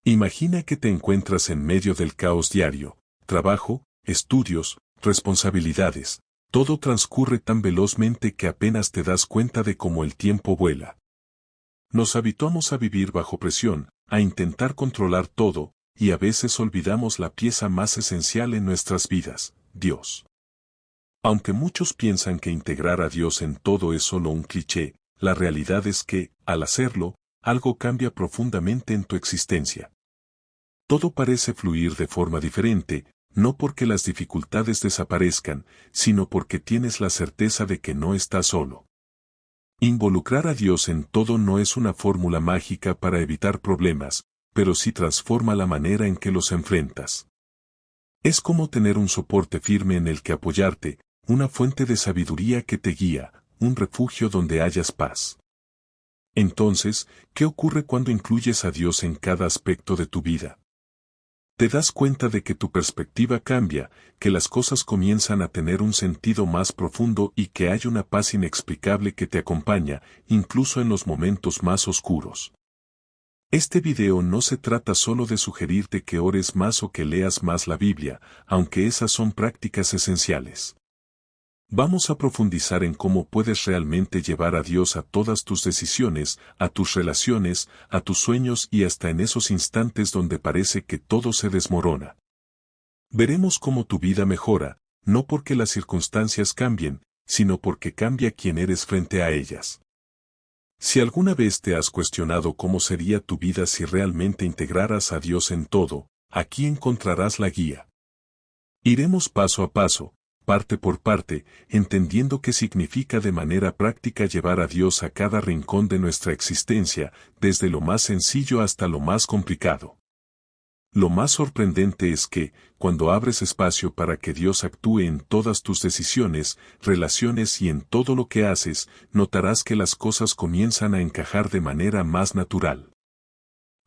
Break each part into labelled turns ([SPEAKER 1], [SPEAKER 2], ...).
[SPEAKER 1] Imagina que te encuentras en medio del caos diario, trabajo, estudios, responsabilidades. Todo transcurre tan velozmente que apenas te das cuenta de cómo el tiempo vuela. Nos habituamos a vivir bajo presión, a intentar controlar todo, y a veces olvidamos la pieza más esencial en nuestras vidas, Dios. Aunque muchos piensan que integrar a Dios en todo es solo un cliché, la realidad es que, al hacerlo, algo cambia profundamente en tu existencia. Todo parece fluir de forma diferente, no porque las dificultades desaparezcan, sino porque tienes la certeza de que no estás solo. Involucrar a Dios en todo no es una fórmula mágica para evitar problemas, pero sí transforma la manera en que los enfrentas. Es como tener un soporte firme en el que apoyarte, una fuente de sabiduría que te guía, un refugio donde hallas paz. Entonces, ¿qué ocurre cuando incluyes a Dios en cada aspecto de tu vida? Te das cuenta de que tu perspectiva cambia, que las cosas comienzan a tener un sentido más profundo y que hay una paz inexplicable que te acompaña, incluso en los momentos más oscuros. Este video no se trata solo de sugerirte que ores más o que leas más la Biblia, aunque esas son prácticas esenciales. Vamos a profundizar en cómo puedes realmente llevar a Dios a todas tus decisiones, a tus relaciones, a tus sueños y hasta en esos instantes donde parece que todo se desmorona. Veremos cómo tu vida mejora, no porque las circunstancias cambien, sino porque cambia quién eres frente a ellas. Si alguna vez te has cuestionado cómo sería tu vida si realmente integraras a Dios en todo, aquí encontrarás la guía. Iremos paso a paso, parte por parte, entendiendo qué significa de manera práctica llevar a Dios a cada rincón de nuestra existencia, desde lo más sencillo hasta lo más complicado. Lo más sorprendente es que, cuando abres espacio para que Dios actúe en todas tus decisiones, relaciones y en todo lo que haces, notarás que las cosas comienzan a encajar de manera más natural.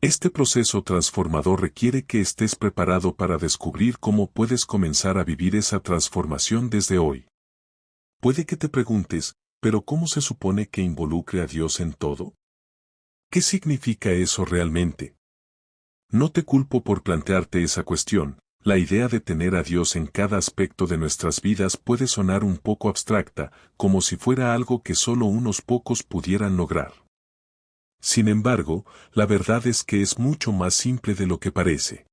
[SPEAKER 1] Este proceso transformador requiere que estés preparado para descubrir cómo puedes comenzar a vivir esa transformación desde hoy. Puede que te preguntes, ¿pero cómo se supone que involucre a Dios en todo? ¿Qué significa eso realmente? No te culpo por plantearte esa cuestión. La idea de tener a Dios en cada aspecto de nuestras vidas puede sonar un poco abstracta, como si fuera algo que solo unos pocos pudieran lograr. Sin embargo, la verdad es que es mucho más simple de lo que parece.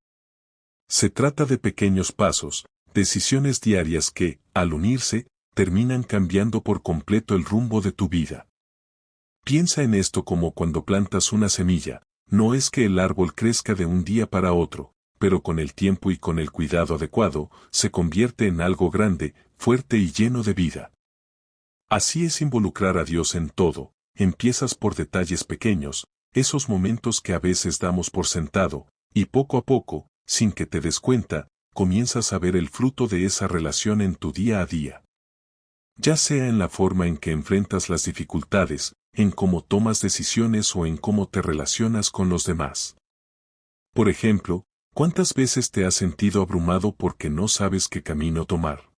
[SPEAKER 1] Se trata de pequeños pasos, decisiones diarias que, al unirse, terminan cambiando por completo el rumbo de tu vida. Piensa en esto como cuando plantas una semilla, no es que el árbol crezca de un día para otro, pero con el tiempo y con el cuidado adecuado, se convierte en algo grande, fuerte y lleno de vida. Así es involucrar a Dios en todo. Empiezas por detalles pequeños, esos momentos que a veces damos por sentado, y poco a poco, sin que te des cuenta, comienzas a ver el fruto de esa relación en tu día a día. Ya sea en la forma en que enfrentas las dificultades, en cómo tomas decisiones o en cómo te relacionas con los demás. Por ejemplo, ¿cuántas veces te has sentido abrumado porque no sabes qué camino tomar?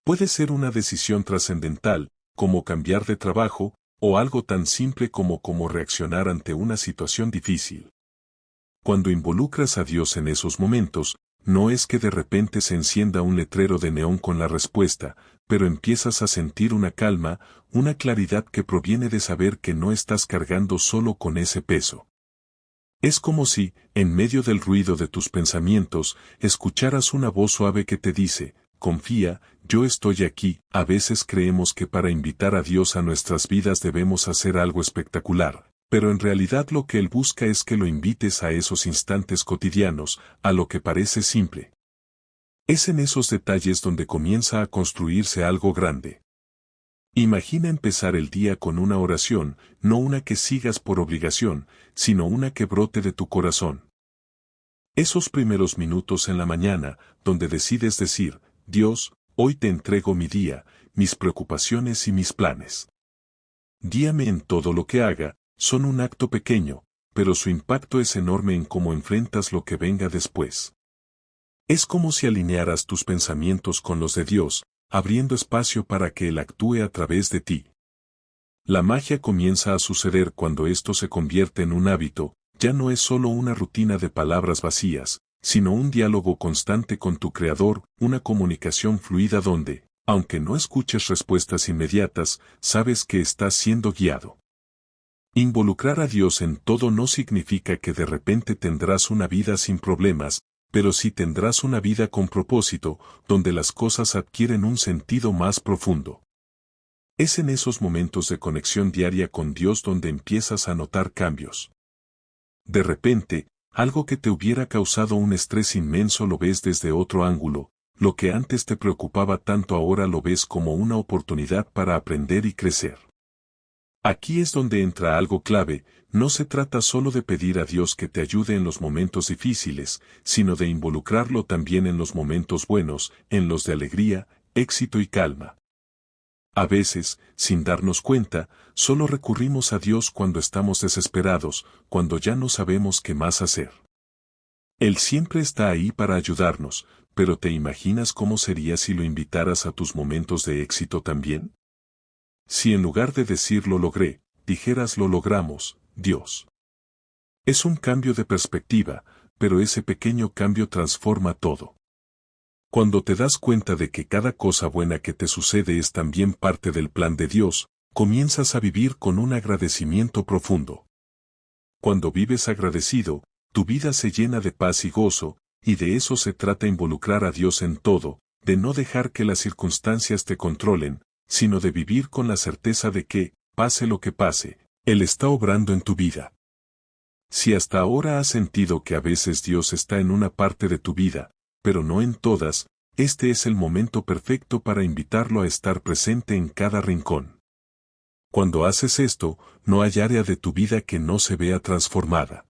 [SPEAKER 1] Puede ser una decisión trascendental, como cambiar de trabajo, o algo tan simple como cómo reaccionar ante una situación difícil. Cuando involucras a Dios en esos momentos, no es que de repente se encienda un letrero de neón con la respuesta, pero empiezas a sentir una calma, una claridad que proviene de saber que no estás cargando solo con ese peso. Es como si, en medio del ruido de tus pensamientos, escucharas una voz suave que te dice, confía, yo estoy aquí. A veces creemos que para invitar a Dios a nuestras vidas debemos hacer algo espectacular, pero en realidad lo que Él busca es que lo invites a esos instantes cotidianos, a lo que parece simple. Es en esos detalles donde comienza a construirse algo grande. Imagina empezar el día con una oración, no una que sigas por obligación, sino una que brote de tu corazón. Esos primeros minutos en la mañana, donde decides decir, Dios, hoy te entrego mi día, mis preocupaciones y mis planes. Guíame en todo lo que haga, son un acto pequeño, pero su impacto es enorme en cómo enfrentas lo que venga después. Es como si alinearas tus pensamientos con los de Dios, abriendo espacio para que Él actúe a través de ti. La magia comienza a suceder cuando esto se convierte en un hábito, ya no es solo una rutina de palabras vacías, sino un diálogo constante con tu Creador, una comunicación fluida donde, aunque no escuches respuestas inmediatas, sabes que estás siendo guiado. Involucrar a Dios en todo no significa que de repente tendrás una vida sin problemas, pero sí tendrás una vida con propósito, donde las cosas adquieren un sentido más profundo. Es en esos momentos de conexión diaria con Dios donde empiezas a notar cambios. De repente, algo que te hubiera causado un estrés inmenso lo ves desde otro ángulo, lo que antes te preocupaba tanto ahora lo ves como una oportunidad para aprender y crecer. Aquí es donde entra algo clave, no se trata solo de pedir a Dios que te ayude en los momentos difíciles, sino de involucrarlo también en los momentos buenos, en los de alegría, éxito y calma. A veces, sin darnos cuenta, solo recurrimos a Dios cuando estamos desesperados, cuando ya no sabemos qué más hacer. Él siempre está ahí para ayudarnos, pero ¿te imaginas cómo sería si lo invitaras a tus momentos de éxito también? Si en lugar de decir lo logré, dijeras lo logramos, Dios. Es un cambio de perspectiva, pero ese pequeño cambio transforma todo. Cuando te das cuenta de que cada cosa buena que te sucede es también parte del plan de Dios, comienzas a vivir con un agradecimiento profundo. Cuando vives agradecido, tu vida se llena de paz y gozo, y de eso se trata involucrar a Dios en todo, de no dejar que las circunstancias te controlen, sino de vivir con la certeza de que, pase lo que pase, Él está obrando en tu vida. Si hasta ahora has sentido que a veces Dios está en una parte de tu vida, pero no en todas, este es el momento perfecto para invitarlo a estar presente en cada rincón. Cuando haces esto, no hay área de tu vida que no se vea transformada.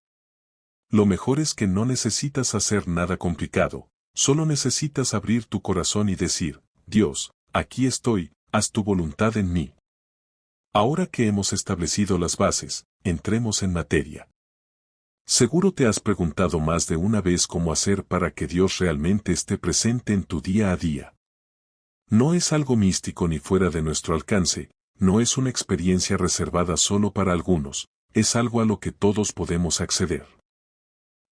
[SPEAKER 1] Lo mejor es que no necesitas hacer nada complicado, solo necesitas abrir tu corazón y decir, Dios, aquí estoy, haz tu voluntad en mí. Ahora que hemos establecido las bases, entremos en materia. Seguro te has preguntado más de una vez cómo hacer para que Dios realmente esté presente en tu día a día. No es algo místico ni fuera de nuestro alcance, no es una experiencia reservada solo para algunos, es algo a lo que todos podemos acceder.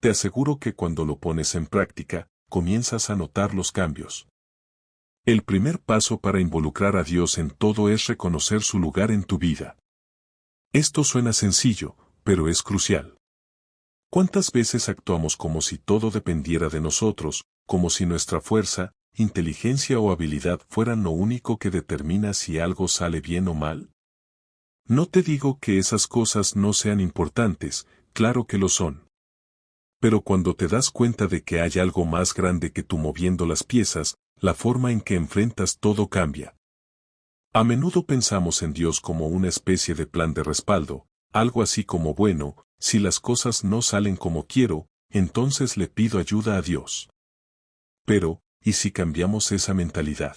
[SPEAKER 1] Te aseguro que cuando lo pones en práctica, comienzas a notar los cambios. El primer paso para involucrar a Dios en todo es reconocer su lugar en tu vida. Esto suena sencillo, pero es crucial. ¿Cuántas veces actuamos como si todo dependiera de nosotros, como si nuestra fuerza, inteligencia o habilidad fueran lo único que determina si algo sale bien o mal? No te digo que esas cosas no sean importantes, claro que lo son. Pero cuando te das cuenta de que hay algo más grande que tú moviendo las piezas, la forma en que enfrentas todo cambia. A menudo pensamos en Dios como una especie de plan de respaldo, algo así como bueno, si las cosas no salen como quiero, entonces le pido ayuda a Dios. Pero, ¿y si cambiamos esa mentalidad?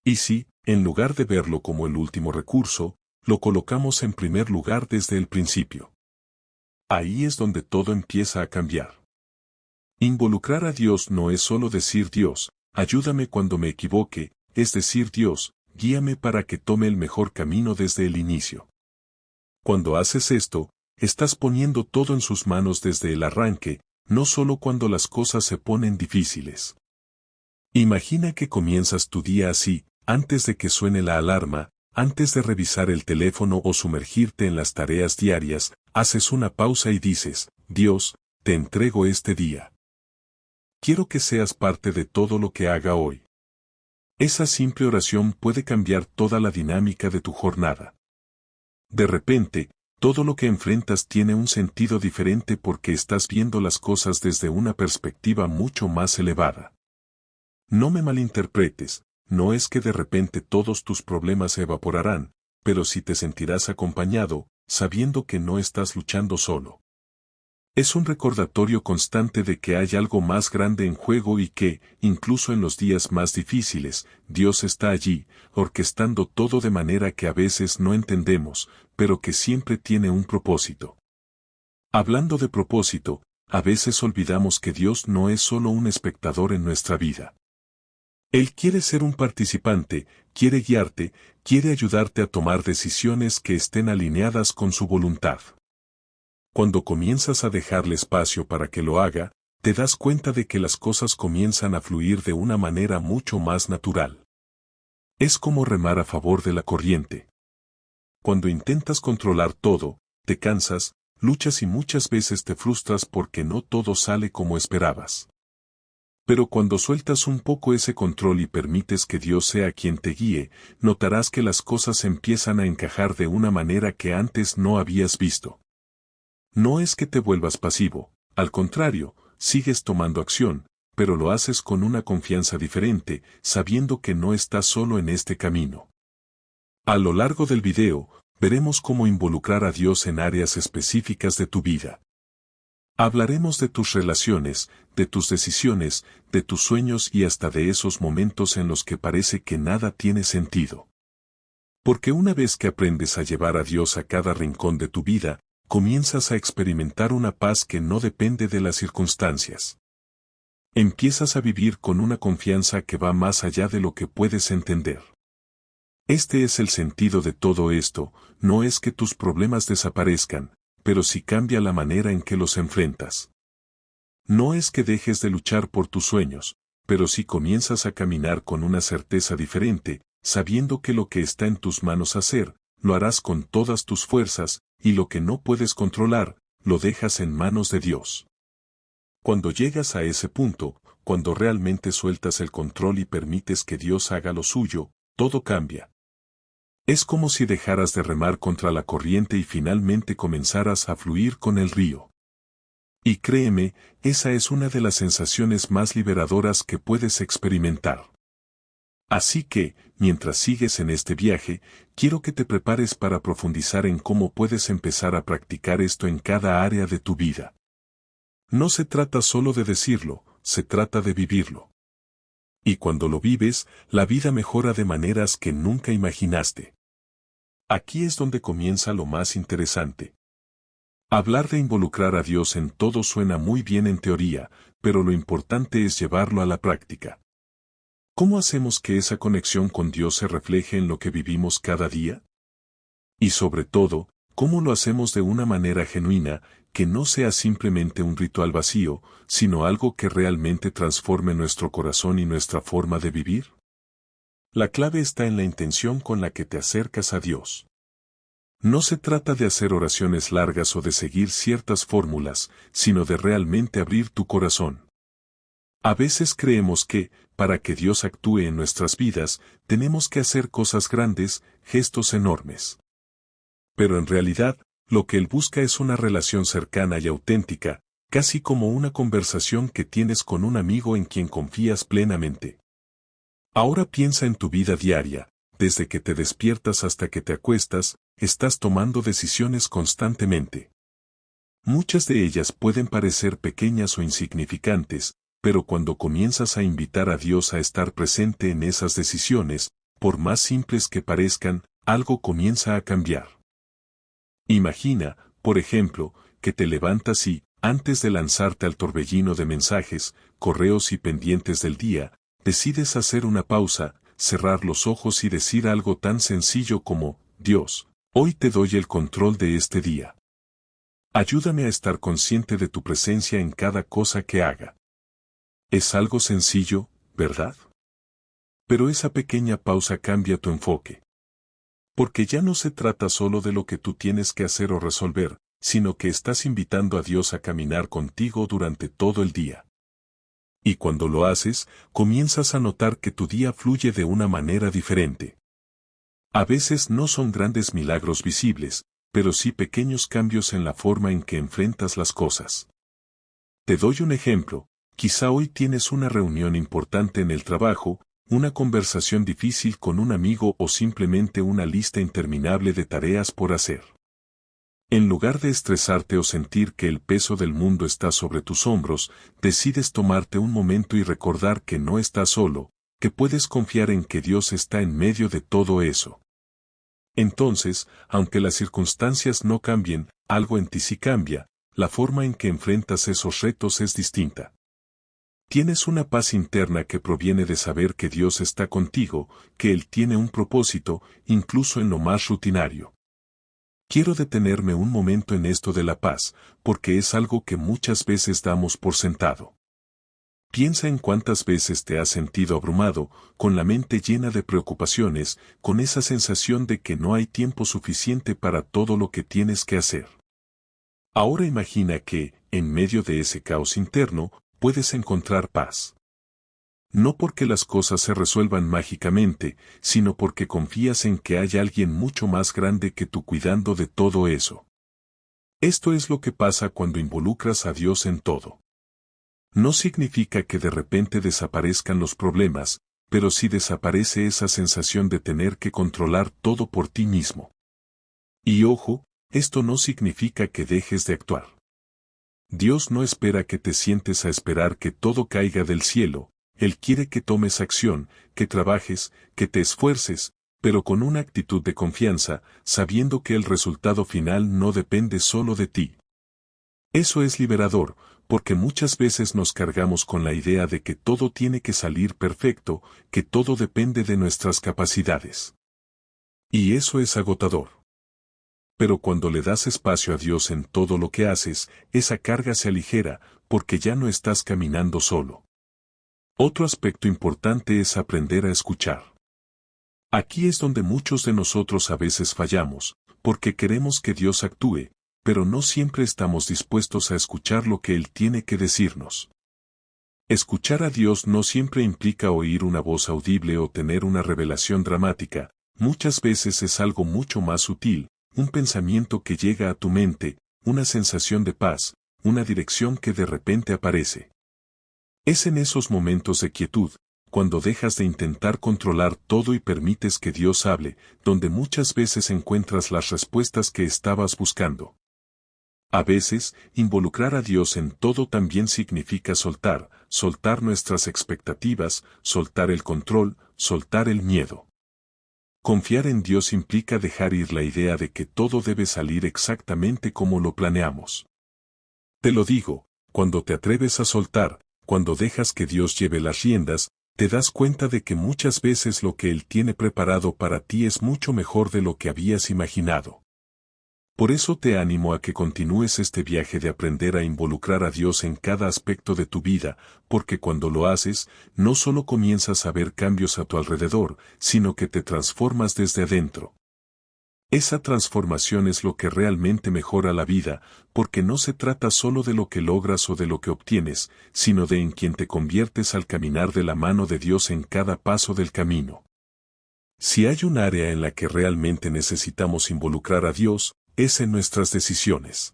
[SPEAKER 1] ¿Y si, en lugar de verlo como el último recurso, lo colocamos en primer lugar desde el principio? Ahí es donde todo empieza a cambiar. Involucrar a Dios no es solo decir Dios, ayúdame cuando me equivoque, es decir Dios, guíame para que tome el mejor camino desde el inicio. Cuando haces esto, estás poniendo todo en sus manos desde el arranque, no solo cuando las cosas se ponen difíciles. Imagina que comienzas tu día así, antes de que suene la alarma, antes de revisar el teléfono o sumergirte en las tareas diarias, haces una pausa y dices, Dios, te entrego este día. Quiero que seas parte de todo lo que haga hoy. Esa simple oración puede cambiar toda la dinámica de tu jornada. De repente, todo lo que enfrentas tiene un sentido diferente porque estás viendo las cosas desde una perspectiva mucho más elevada. No me malinterpretes, no es que de repente todos tus problemas se evaporarán, pero sí te sentirás acompañado, sabiendo que no estás luchando solo. Es un recordatorio constante de que hay algo más grande en juego y que, incluso en los días más difíciles, Dios está allí, orquestando todo de manera que a veces no entendemos, pero que siempre tiene un propósito. Hablando de propósito, a veces olvidamos que Dios no es solo un espectador en nuestra vida. Él quiere ser un participante, quiere guiarte, quiere ayudarte a tomar decisiones que estén alineadas con su voluntad. Cuando comienzas a dejarle espacio para que lo haga, te das cuenta de que las cosas comienzan a fluir de una manera mucho más natural. Es como remar a favor de la corriente. Cuando intentas controlar todo, te cansas, luchas y muchas veces te frustras porque no todo sale como esperabas. Pero cuando sueltas un poco ese control y permites que Dios sea quien te guíe, notarás que las cosas empiezan a encajar de una manera que antes no habías visto. No es que te vuelvas pasivo, al contrario, sigues tomando acción, pero lo haces con una confianza diferente, sabiendo que no estás solo en este camino. A lo largo del video, veremos cómo involucrar a Dios en áreas específicas de tu vida. Hablaremos de tus relaciones, de tus decisiones, de tus sueños y hasta de esos momentos en los que parece que nada tiene sentido. Porque una vez que aprendes a llevar a Dios a cada rincón de tu vida, comienzas a experimentar una paz que no depende de las circunstancias. Empiezas a vivir con una confianza que va más allá de lo que puedes entender. Este es el sentido de todo esto, no es que tus problemas desaparezcan, pero sí cambia la manera en que los enfrentas. No es que dejes de luchar por tus sueños, pero sí comienzas a caminar con una certeza diferente, sabiendo que lo que está en tus manos hacer, lo harás con todas tus fuerzas, y lo que no puedes controlar, lo dejas en manos de Dios. Cuando llegas a ese punto, cuando realmente sueltas el control y permites que Dios haga lo suyo, todo cambia. Es como si dejaras de remar contra la corriente y finalmente comenzaras a fluir con el río. Y créeme, esa es una de las sensaciones más liberadoras que puedes experimentar. Así que, mientras sigues en este viaje, quiero que te prepares para profundizar en cómo puedes empezar a practicar esto en cada área de tu vida. No se trata solo de decirlo, se trata de vivirlo. Y cuando lo vives, la vida mejora de maneras que nunca imaginaste. Aquí es donde comienza lo más interesante. Hablar de involucrar a Dios en todo suena muy bien en teoría, pero lo importante es llevarlo a la práctica. ¿Cómo hacemos que esa conexión con Dios se refleje en lo que vivimos cada día? Y sobre todo, ¿cómo lo hacemos de una manera genuina, que no sea simplemente un ritual vacío, sino algo que realmente transforme nuestro corazón y nuestra forma de vivir? La clave está en la intención con la que te acercas a Dios. No se trata de hacer oraciones largas o de seguir ciertas fórmulas, sino de realmente abrir tu corazón. A veces creemos que, para que Dios actúe en nuestras vidas, tenemos que hacer cosas grandes, gestos enormes. Pero en realidad, lo que Él busca es una relación cercana y auténtica, casi como una conversación que tienes con un amigo en quien confías plenamente. Ahora piensa en tu vida diaria, desde que te despiertas hasta que te acuestas, estás tomando decisiones constantemente. Muchas de ellas pueden parecer pequeñas o insignificantes, pero cuando comienzas a invitar a Dios a estar presente en esas decisiones, por más simples que parezcan, algo comienza a cambiar. Imagina, por ejemplo, que te levantas y, antes de lanzarte al torbellino de mensajes, correos y pendientes del día, decides hacer una pausa, cerrar los ojos y decir algo tan sencillo como, Dios, hoy te doy el control de este día. Ayúdame a estar consciente de tu presencia en cada cosa que haga. Es algo sencillo, ¿verdad? Pero esa pequeña pausa cambia tu enfoque. Porque ya no se trata solo de lo que tú tienes que hacer o resolver, sino que estás invitando a Dios a caminar contigo durante todo el día. Y cuando lo haces, comienzas a notar que tu día fluye de una manera diferente. A veces no son grandes milagros visibles, pero sí pequeños cambios en la forma en que enfrentas las cosas. Te doy un ejemplo. Quizá hoy tienes una reunión importante en el trabajo, una conversación difícil con un amigo o simplemente una lista interminable de tareas por hacer. En lugar de estresarte o sentir que el peso del mundo está sobre tus hombros, decides tomarte un momento y recordar que no estás solo, que puedes confiar en que Dios está en medio de todo eso. Entonces, aunque las circunstancias no cambien, algo en ti sí cambia, la forma en que enfrentas esos retos es distinta. Tienes una paz interna que proviene de saber que Dios está contigo, que Él tiene un propósito, incluso en lo más rutinario. Quiero detenerme un momento en esto de la paz, porque es algo que muchas veces damos por sentado. Piensa en cuántas veces te has sentido abrumado, con la mente llena de preocupaciones, con esa sensación de que no hay tiempo suficiente para todo lo que tienes que hacer. Ahora imagina que, en medio de ese caos interno, puedes encontrar paz. No porque las cosas se resuelvan mágicamente, sino porque confías en que hay alguien mucho más grande que tú cuidando de todo eso. Esto es lo que pasa cuando involucras a Dios en todo. No significa que de repente desaparezcan los problemas, pero sí desaparece esa sensación de tener que controlar todo por ti mismo. Y ojo, esto no significa que dejes de actuar. Dios no espera que te sientes a esperar que todo caiga del cielo, Él quiere que tomes acción, que trabajes, que te esfuerces, pero con una actitud de confianza, sabiendo que el resultado final no depende solo de ti. Eso es liberador, porque muchas veces nos cargamos con la idea de que todo tiene que salir perfecto, que todo depende de nuestras capacidades. Y eso es agotador. Pero cuando le das espacio a Dios en todo lo que haces, esa carga se aligera, porque ya no estás caminando solo. Otro aspecto importante es aprender a escuchar. Aquí es donde muchos de nosotros a veces fallamos, porque queremos que Dios actúe, pero no siempre estamos dispuestos a escuchar lo que Él tiene que decirnos. Escuchar a Dios no siempre implica oír una voz audible o tener una revelación dramática, muchas veces es algo mucho más sutil, un pensamiento que llega a tu mente, una sensación de paz, una dirección que de repente aparece. Es en esos momentos de quietud, cuando dejas de intentar controlar todo y permites que Dios hable, donde muchas veces encuentras las respuestas que estabas buscando. A veces, involucrar a Dios en todo también significa soltar nuestras expectativas, soltar el control, soltar el miedo. Confiar en Dios implica dejar ir la idea de que todo debe salir exactamente como lo planeamos. Te lo digo, cuando te atreves a soltar, cuando dejas que Dios lleve las riendas, te das cuenta de que muchas veces lo que Él tiene preparado para ti es mucho mejor de lo que habías imaginado. Por eso te animo a que continúes este viaje de aprender a involucrar a Dios en cada aspecto de tu vida, porque cuando lo haces, no solo comienzas a ver cambios a tu alrededor, sino que te transformas desde adentro. Esa transformación es lo que realmente mejora la vida, porque no se trata solo de lo que logras o de lo que obtienes, sino de en quien te conviertes al caminar de la mano de Dios en cada paso del camino. Si hay un área en la que realmente necesitamos involucrar a Dios, es en nuestras decisiones.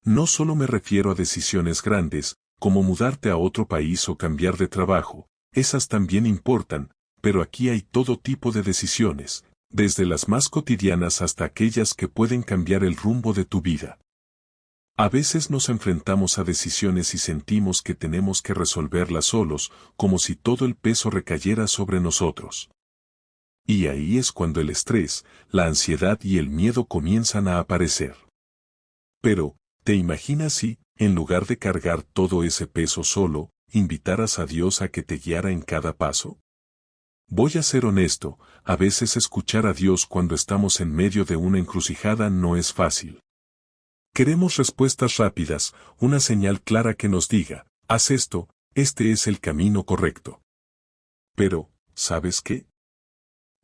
[SPEAKER 1] No solo me refiero a decisiones grandes, como mudarte a otro país o cambiar de trabajo, esas también importan, pero aquí hay todo tipo de decisiones, desde las más cotidianas hasta aquellas que pueden cambiar el rumbo de tu vida. A veces nos enfrentamos a decisiones y sentimos que tenemos que resolverlas solos, como si todo el peso recayera sobre nosotros. Y ahí es cuando el estrés, la ansiedad y el miedo comienzan a aparecer. Pero, ¿te imaginas si, en lugar de cargar todo ese peso solo, invitaras a Dios a que te guiara en cada paso? Voy a ser honesto, a veces escuchar a Dios cuando estamos en medio de una encrucijada no es fácil. Queremos respuestas rápidas, una señal clara que nos diga, haz esto, este es el camino correcto. Pero, ¿sabes qué?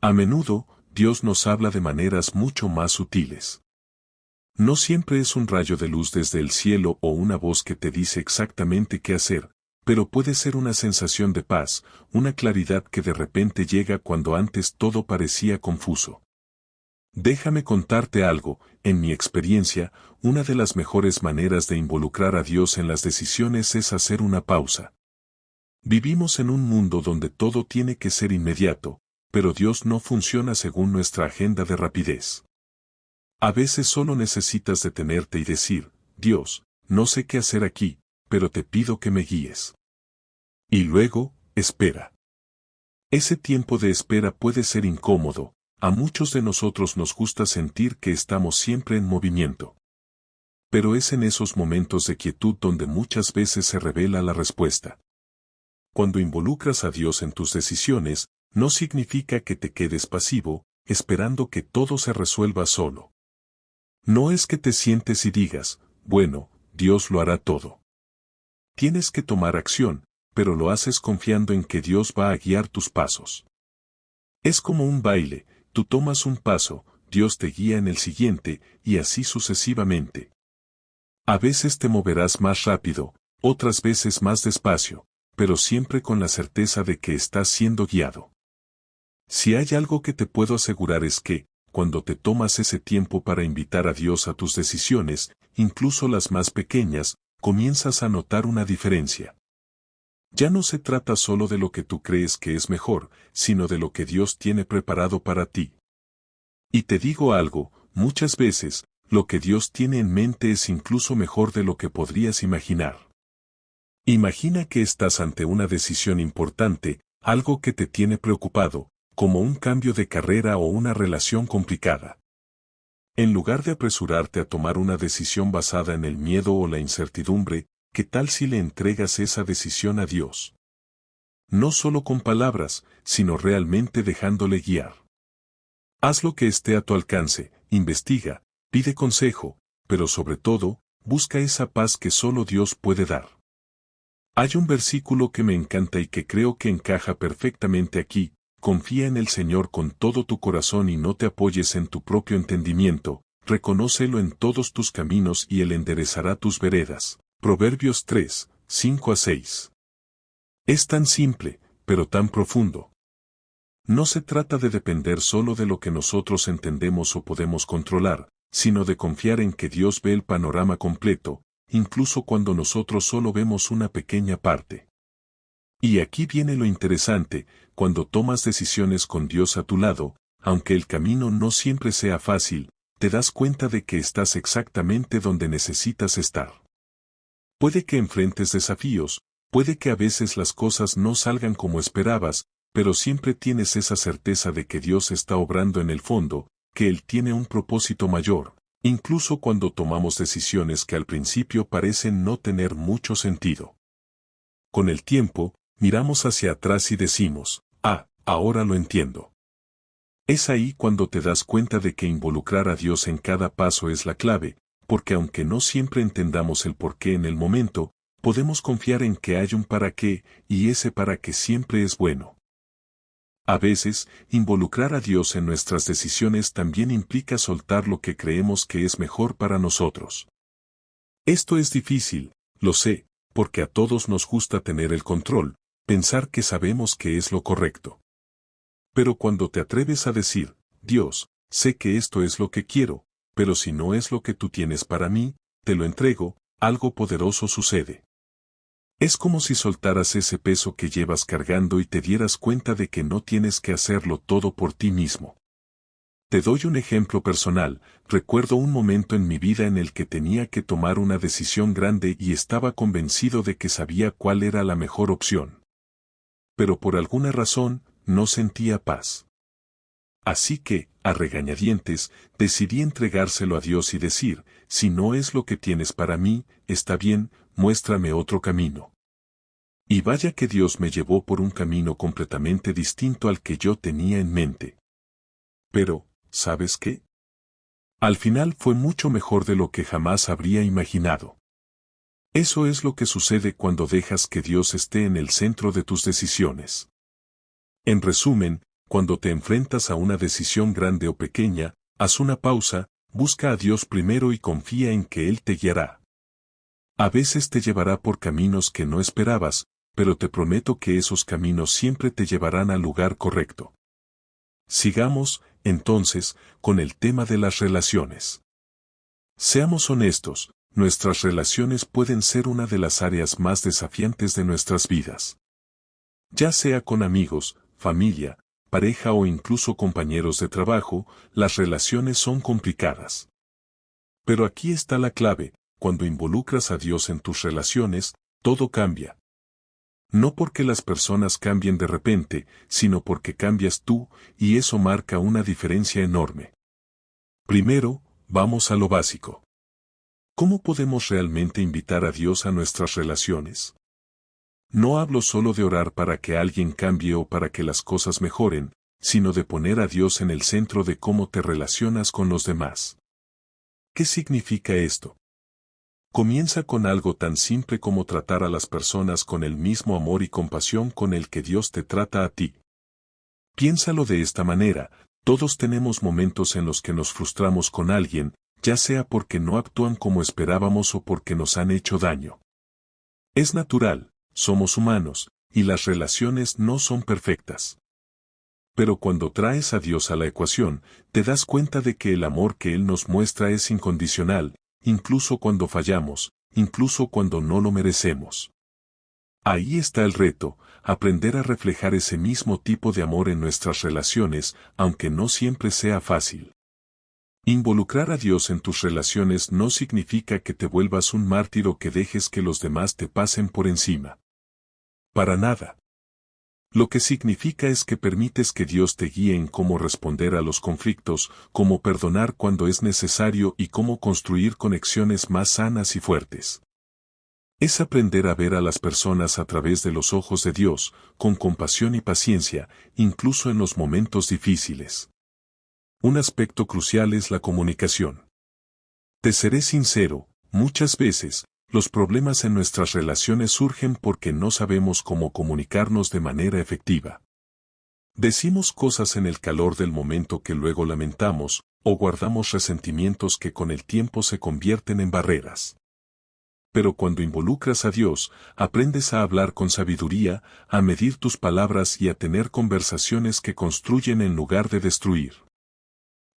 [SPEAKER 1] A menudo, Dios nos habla de maneras mucho más sutiles. No siempre es un rayo de luz desde el cielo o una voz que te dice exactamente qué hacer, pero puede ser una sensación de paz, una claridad que de repente llega cuando antes todo parecía confuso. Déjame contarte algo, en mi experiencia, una de las mejores maneras de involucrar a Dios en las decisiones es hacer una pausa. Vivimos en un mundo donde todo tiene que ser inmediato, pero Dios no funciona según nuestra agenda de rapidez. A veces solo necesitas detenerte y decir, Dios, no sé qué hacer aquí, pero te pido que me guíes. Y luego, espera. Ese tiempo de espera puede ser incómodo, a muchos de nosotros nos gusta sentir que estamos siempre en movimiento. Pero es en esos momentos de quietud donde muchas veces se revela la respuesta. Cuando involucras a Dios en tus decisiones, no significa que te quedes pasivo, esperando que todo se resuelva solo. No es que te sientes y digas, bueno, Dios lo hará todo. Tienes que tomar acción, pero lo haces confiando en que Dios va a guiar tus pasos. Es como un baile, tú tomas un paso, Dios te guía en el siguiente, y así sucesivamente. A veces te moverás más rápido, otras veces más despacio, pero siempre con la certeza de que estás siendo guiado. Si hay algo que te puedo asegurar es que, cuando te tomas ese tiempo para invitar a Dios a tus decisiones, incluso las más pequeñas, comienzas a notar una diferencia. Ya no se trata solo de lo que tú crees que es mejor, sino de lo que Dios tiene preparado para ti. Y te digo algo, muchas veces, lo que Dios tiene en mente es incluso mejor de lo que podrías imaginar. Imagina que estás ante una decisión importante, algo que te tiene preocupado, como un cambio de carrera o una relación complicada. En lugar de apresurarte a tomar una decisión basada en el miedo o la incertidumbre, ¿qué tal si le entregas esa decisión a Dios? No solo con palabras, sino realmente dejándole guiar. Haz lo que esté a tu alcance, investiga, pide consejo, pero sobre todo, busca esa paz que solo Dios puede dar. Hay un versículo que me encanta y que creo que encaja perfectamente aquí: confía en el Señor con todo tu corazón y no te apoyes en tu propio entendimiento, reconócelo en todos tus caminos y Él enderezará tus veredas. Proverbios 3, 5-6. Es tan simple, pero tan profundo. No se trata de depender solo de lo que nosotros entendemos o podemos controlar, sino de confiar en que Dios ve el panorama completo, incluso cuando nosotros solo vemos una pequeña parte. Y aquí viene lo interesante: cuando tomas decisiones con Dios a tu lado, aunque el camino no siempre sea fácil, te das cuenta de que estás exactamente donde necesitas estar. Puede que enfrentes desafíos, puede que a veces las cosas no salgan como esperabas, pero siempre tienes esa certeza de que Dios está obrando en el fondo, que Él tiene un propósito mayor, incluso cuando tomamos decisiones que al principio parecen no tener mucho sentido. Con el tiempo, miramos hacia atrás y decimos, ahora lo entiendo. Es ahí cuando te das cuenta de que involucrar a Dios en cada paso es la clave, porque aunque no siempre entendamos el porqué en el momento, podemos confiar en que hay un para qué, y ese para qué siempre es bueno. A veces, involucrar a Dios en nuestras decisiones también implica soltar lo que creemos que es mejor para nosotros. Esto es difícil, lo sé, porque a todos nos gusta tener el control, pensar que sabemos qué es lo correcto. Pero cuando te atreves a decir, Dios, sé que esto es lo que quiero, pero si no es lo que tú tienes para mí, te lo entrego, algo poderoso sucede. Es como si soltaras ese peso que llevas cargando y te dieras cuenta de que no tienes que hacerlo todo por ti mismo. Te doy un ejemplo personal. Recuerdo un momento en mi vida en el que tenía que tomar una decisión grande y estaba convencido de que sabía cuál era la mejor opción. Pero por alguna razón, no sentía paz. Así que, a regañadientes, decidí entregárselo a Dios y decir, si no es lo que tienes para mí, está bien, muéstrame otro camino. Y vaya que Dios me llevó por un camino completamente distinto al que yo tenía en mente. Pero, ¿sabes qué? Al final fue mucho mejor de lo que jamás habría imaginado. Eso es lo que sucede cuando dejas que Dios esté en el centro de tus decisiones. En resumen, cuando te enfrentas a una decisión grande o pequeña, haz una pausa, busca a Dios primero y confía en que Él te guiará. A veces te llevará por caminos que no esperabas, pero te prometo que esos caminos siempre te llevarán al lugar correcto. Sigamos, entonces, con el tema de las relaciones. Seamos honestos, nuestras relaciones pueden ser una de las áreas más desafiantes de nuestras vidas. Ya sea con amigos, familia, pareja o incluso compañeros de trabajo, las relaciones son complicadas. Pero aquí está la clave: cuando involucras a Dios en tus relaciones, todo cambia. No porque las personas cambien de repente, sino porque cambias tú, y eso marca una diferencia enorme. Primero, vamos a lo básico. ¿Cómo podemos realmente invitar a Dios a nuestras relaciones? No hablo solo de orar para que alguien cambie o para que las cosas mejoren, sino de poner a Dios en el centro de cómo te relacionas con los demás. ¿Qué significa esto? Comienza con algo tan simple como tratar a las personas con el mismo amor y compasión con el que Dios te trata a ti. Piénsalo de esta manera, todos tenemos momentos en los que nos frustramos con alguien, ya sea porque no actúan como esperábamos o porque nos han hecho daño. Es natural, somos humanos, y las relaciones no son perfectas. Pero cuando traes a Dios a la ecuación, te das cuenta de que el amor que Él nos muestra es incondicional, incluso cuando fallamos, incluso cuando no lo merecemos. Ahí está el reto, aprender a reflejar ese mismo tipo de amor en nuestras relaciones, aunque no siempre sea fácil. Involucrar a Dios en tus relaciones no significa que te vuelvas un mártir o que dejes que los demás te pasen por encima. Para nada. Lo que significa es que permites que Dios te guíe en cómo responder a los conflictos, cómo perdonar cuando es necesario y cómo construir conexiones más sanas y fuertes. Es aprender a ver a las personas a través de los ojos de Dios, con compasión y paciencia, incluso en los momentos difíciles. Un aspecto crucial es la comunicación. Te seré sincero, muchas veces, los problemas en nuestras relaciones surgen porque no sabemos cómo comunicarnos de manera efectiva. Decimos cosas en el calor del momento que luego lamentamos, o guardamos resentimientos que con el tiempo se convierten en barreras. Pero cuando involucras a Dios, aprendes a hablar con sabiduría, a medir tus palabras y a tener conversaciones que construyen en lugar de destruir.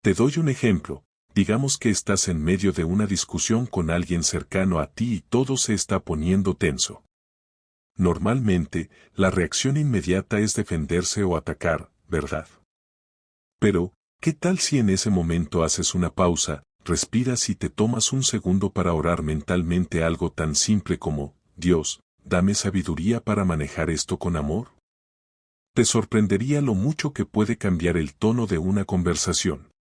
[SPEAKER 1] Te doy un ejemplo. Digamos que estás en medio de una discusión con alguien cercano a ti y todo se está poniendo tenso. Normalmente, la reacción inmediata es defenderse o atacar, ¿verdad? Pero, ¿qué tal si en ese momento haces una pausa, respiras y te tomas un segundo para orar mentalmente algo tan simple como, Dios, dame sabiduría para manejar esto con amor? Te sorprendería lo mucho que puede cambiar el tono de una conversación.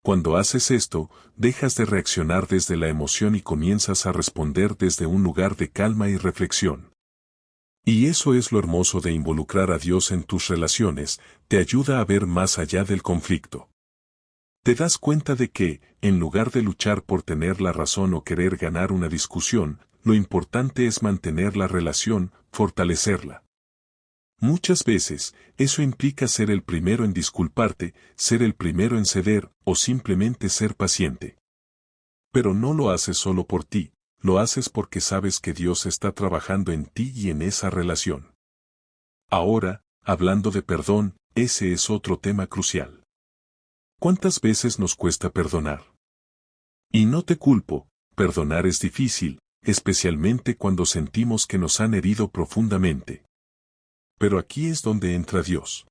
[SPEAKER 1] Cuando haces esto, dejas de reaccionar desde la emoción y comienzas a responder desde un lugar de calma y reflexión. Y eso es lo hermoso de involucrar a Dios en tus relaciones, te ayuda a ver más allá del conflicto. Te das cuenta de que, en lugar de luchar por tener la razón o querer ganar una discusión, lo importante es mantener la relación, fortalecerla. Muchas veces, eso implica ser el primero en disculparte, ser el primero en ceder, o simplemente ser paciente. Pero no lo haces solo por ti, lo haces porque sabes que Dios está trabajando en ti y en esa relación. Ahora, hablando de perdón, ese es otro tema crucial. ¿Cuántas veces nos cuesta perdonar? Y no te culpo, perdonar es difícil, especialmente cuando sentimos que nos han herido profundamente. Pero aquí es donde entra Dios.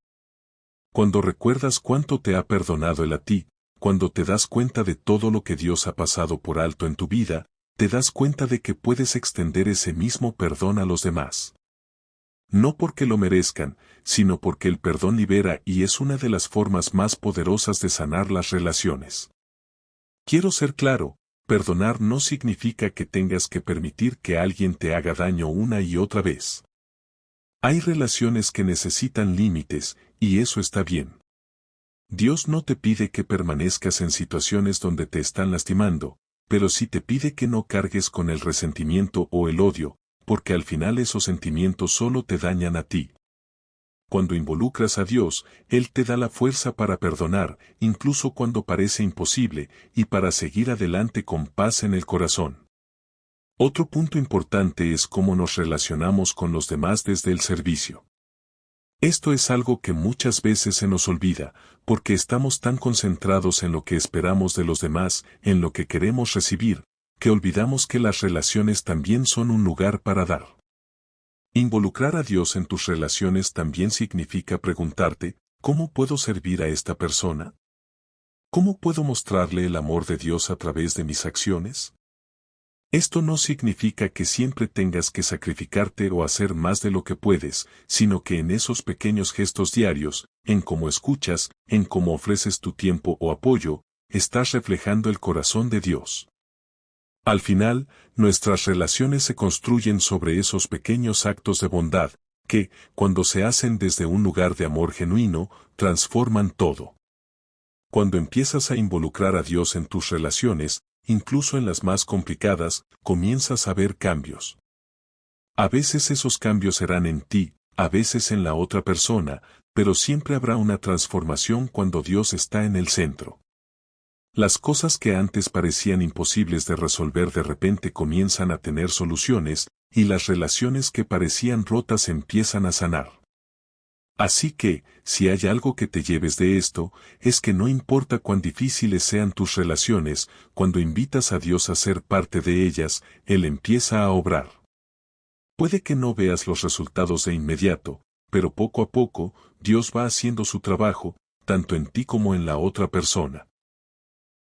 [SPEAKER 1] Cuando recuerdas cuánto te ha perdonado Él a ti, cuando te das cuenta de todo lo que Dios ha pasado por alto en tu vida, te das cuenta de que puedes extender ese mismo perdón a los demás. No porque lo merezcan, sino porque el perdón libera y es una de las formas más poderosas de sanar las relaciones. Quiero ser claro, perdonar no significa que tengas que permitir que alguien te haga daño una y otra vez. Hay relaciones que necesitan límites, y eso está bien. Dios no te pide que permanezcas en situaciones donde te están lastimando, pero sí te pide que no cargues con el resentimiento o el odio, porque al final esos sentimientos solo te dañan a ti. Cuando involucras a Dios, Él te da la fuerza para perdonar, incluso cuando parece imposible, y para seguir adelante con paz en el corazón. Otro punto importante es cómo nos relacionamos con los demás desde el servicio. Esto es algo que muchas veces se nos olvida, porque estamos tan concentrados en lo que esperamos de los demás, en lo que queremos recibir, que olvidamos que las relaciones también son un lugar para dar. Involucrar a Dios en tus relaciones también significa preguntarte, ¿cómo puedo servir a esta persona? ¿Cómo puedo mostrarle el amor de Dios a través de mis acciones? Esto no significa que siempre tengas que sacrificarte o hacer más de lo que puedes, sino que en esos pequeños gestos diarios, en cómo escuchas, en cómo ofreces tu tiempo o apoyo, estás reflejando el corazón de Dios. Al final, nuestras relaciones se construyen sobre esos pequeños actos de bondad, que, cuando se hacen desde un lugar de amor genuino, transforman todo. Cuando empiezas a involucrar a Dios en tus relaciones, incluso en las más complicadas, comienzas a ver cambios. A veces esos cambios serán en ti, a veces en la otra persona, pero siempre habrá una transformación cuando Dios está en el centro. Las cosas que antes parecían imposibles de resolver de repente comienzan a tener soluciones, y las relaciones que parecían rotas empiezan a sanar. Así que, si hay algo que te lleves de esto, es que no importa cuán difíciles sean tus relaciones, cuando invitas a Dios a ser parte de ellas, Él empieza a obrar. Puede que no veas los resultados de inmediato, pero poco a poco, Dios va haciendo su trabajo, tanto en ti como en la otra persona.